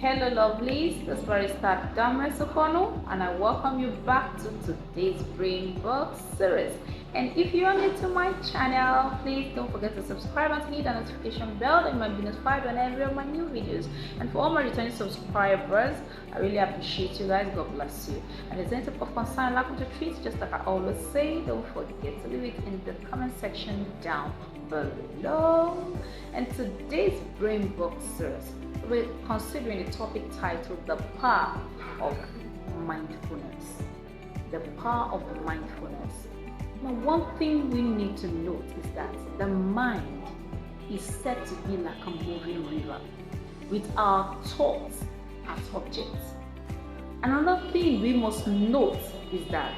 Hello lovelies, this is Barista Ukonu and I welcome you back to today's Brain Book series. And if you are new to my channel, please don't forget to subscribe and hit the notification bell and you might be notified on every of my new videos. And for all my returning subscribers, I really appreciate you guys. God bless you. And if there's anything of concern like to treat, just like I always say, don't forget to leave it in the comment section down below. And today's Brain Book series, we're considering a topic titled The Power of Mindfulness. The power of mindfulness. Now, one thing we need to note is that the mind is said to be like a moving river with our thoughts as objects. Another thing we must note is that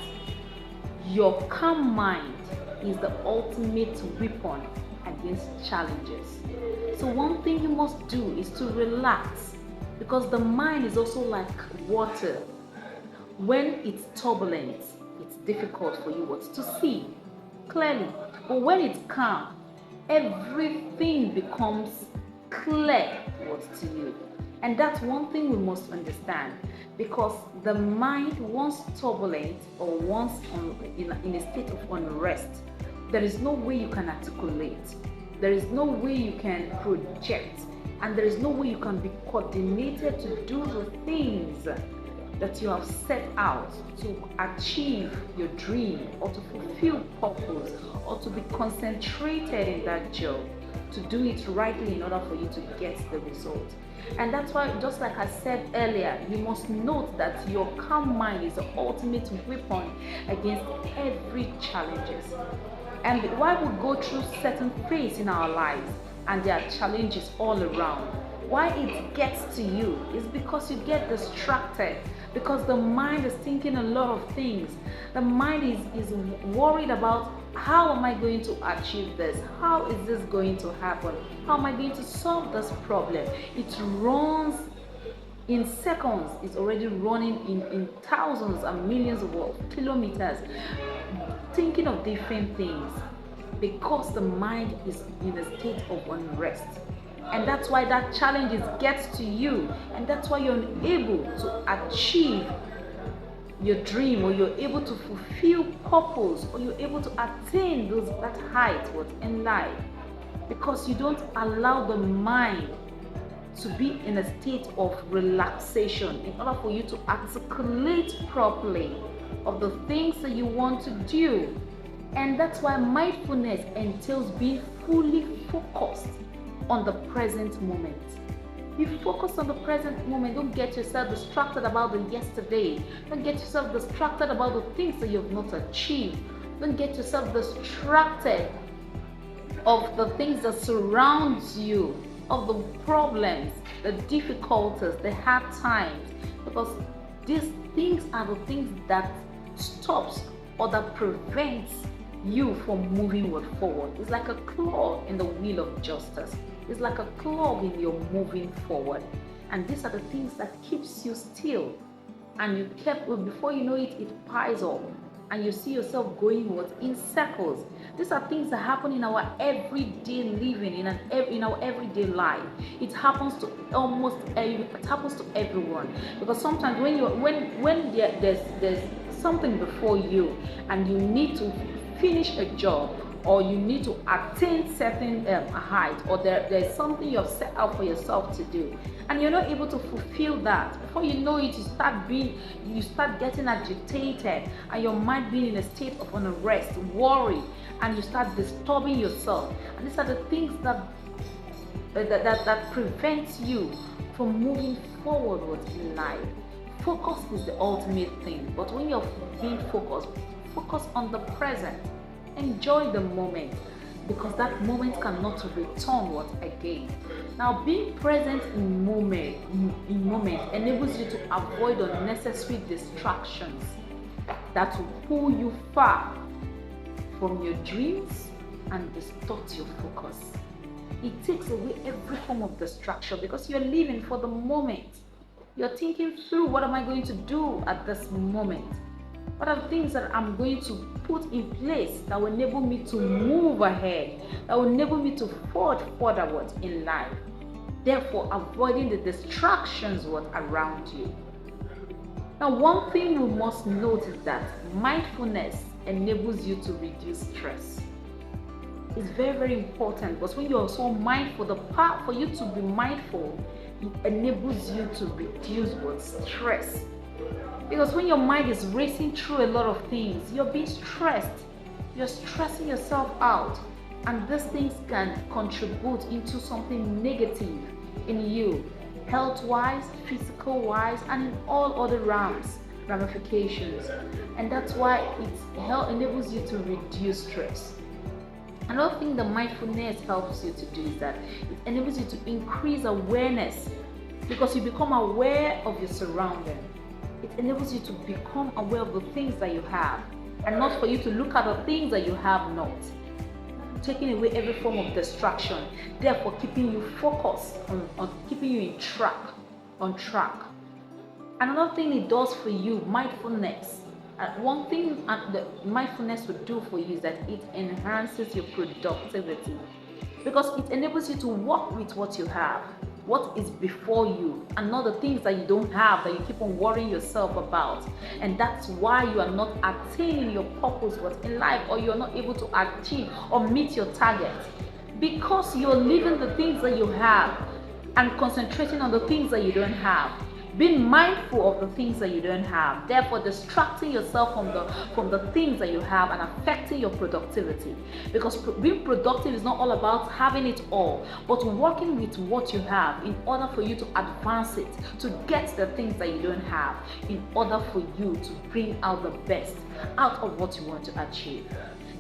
your calm mind is the ultimate weapon against challenges. So one thing you must do is to relax, because the mind is also like water. When it's turbulent, it's difficult for you what to see clearly, but when it's calm, everything becomes clear what to you. And that's one thing we must understand, because the mind, once turbulent or once in a state of unrest, there is no way you can articulate, there is no way you can project, and there is no way you can be coordinated to do the things that you have set out to achieve your dream or to fulfill purpose or to be concentrated in that job, to do it rightly in order for you to get the result. And that's why, just like I said earlier, you must note that your calm mind is the ultimate weapon against every challenges. And why we go through certain phases in our lives and there are challenges all around, why it gets to you is because you get distracted, because the mind is thinking a lot of things. The mind is worried about, how am I going to achieve this? How is this going to happen? How am I going to solve this problem? It runs in seconds. It's already running in thousands and millions of kilometers, thinking of different things, because the mind is in a state of unrest. And that's why that challenge gets to you, and that's why you're unable to achieve your dream, or you're able to fulfill purpose, or you're able to attain that height in life, because you don't allow the mind to be in a state of relaxation in order for you to articulate properly of the things that you want to do. And that's why mindfulness entails being fully focused on the present moment. You focus on the present moment. Don't get yourself distracted about the yesterday. Don't get yourself distracted about the things that you've not achieved. Don't get yourself distracted of the things that surround you, of the problems, the difficulties, the hard times, because these things are the things that stops or that prevents you from moving forward. It's like a claw in the wheel of justice. It's like a clog in your moving forward. And these are the things that keeps you still. And you before you know it, it piles up. And you see yourself going in circles. These are things that happen in our everyday living, in our everyday life. It happens to it happens to everyone. Because sometimes when there's something before you and you need to finish a job, or you need to attain certain height, or there's something you have set out for yourself to do, and you're not able to fulfill that, before you know it, you start getting agitated, and your mind being in a state of unrest, worry, and you start disturbing yourself. And these are the things that prevents you from moving forward in life. Focus is the ultimate thing, but when you're being focused, focus on the present. Enjoy the moment, because that moment cannot return again. Now, being present in moment enables you to avoid unnecessary distractions that will pull you far from your dreams and distort your focus. It takes away every form of distraction, because you're living for the moment. You're thinking through, what am I going to do at this moment? What are the things that I'm going to put in place that will enable me to move ahead, that will enable me to forward forward in life? therefore avoiding the distractions what around you. Now, one thing we must note is that mindfulness enables you to reduce stress. It's very, very important, because when you are so mindful, the part for you to be mindful, it enables you to reduce what stress. Because when your mind is racing through a lot of things, you're being stressed. You're stressing yourself out, and these things can contribute into something negative in you, health-wise, physical-wise, and in all other ramifications. And that's why it enables you to reduce stress. Another thing that mindfulness helps you to do is that it enables you to increase awareness, because you become aware of your surroundings. It enables you to become aware of the things that you have, and not for you to look at the things that you have not. Taking away every form of distraction, therefore keeping you focused on keeping you on track. Another thing it does for you, mindfulness. One thing that mindfulness will do for you is that it enhances your productivity, because it enables you to work with what you have, what is before you, and not the things that you don't have that you keep on worrying yourself about. And that's why you are not attaining your purpose in life, or you're not able to achieve or meet your targets, because you're living the things that you have and concentrating on the things that you don't have, being mindful of the things that you don't have, therefore distracting yourself from the things that you have and affecting your productivity. Because being productive is not all about having it all, but working with what you have in order for you to advance it, to get the things that you don't have, in order for you to bring out the best out of what you want to achieve.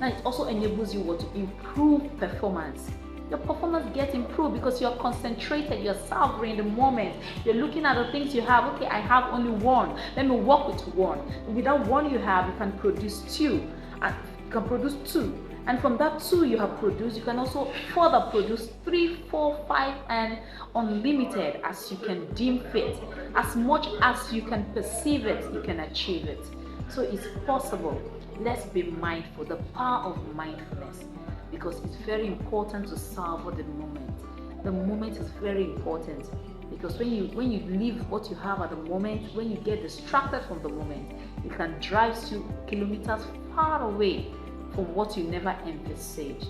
Now, it also enables you to improve performance. Your performance gets improved because you're concentrated, you're savoring the moment, you're looking at the things you have. Okay, I have only one, let me work with one. With that one you have, you can produce two, and you can produce two. And from that two you have produced, you can also further produce 3, 4, 5, and unlimited as you can deem fit. As much as you can perceive it, you can achieve it. So it's possible. Let's be mindful, the power of mindfulness. Because it's very important to savor the moment. The moment is very important, because when you leave what you have at the moment, when you get distracted from the moment, it can drive you kilometers far away from what you never envisaged.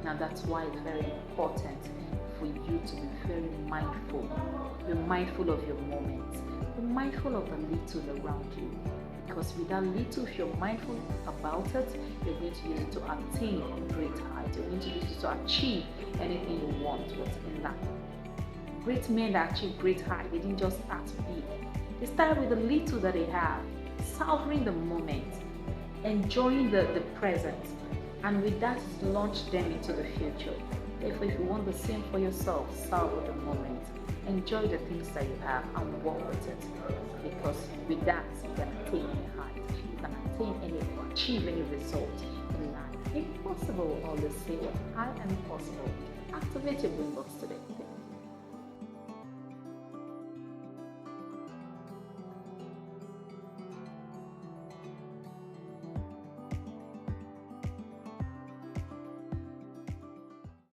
Now that's why it's very important for you to be very mindful. Be mindful of your moments. Be mindful of the little around you. Because with that little, if you're mindful about it, you're going to use it to attain great heights. You're going to use it to achieve anything you want in life. Great men that achieve great heights, they didn't just start big. They started with the little that they have, savoring the moment, enjoying the present, and with that, launch them into the future. Therefore, if you want the same for yourself, savor the moment. Enjoy the things that you have and work with it, because with that you can attain any height, you can achieve any result in life. Impossible will always say what I am possible. Activate your brain box today.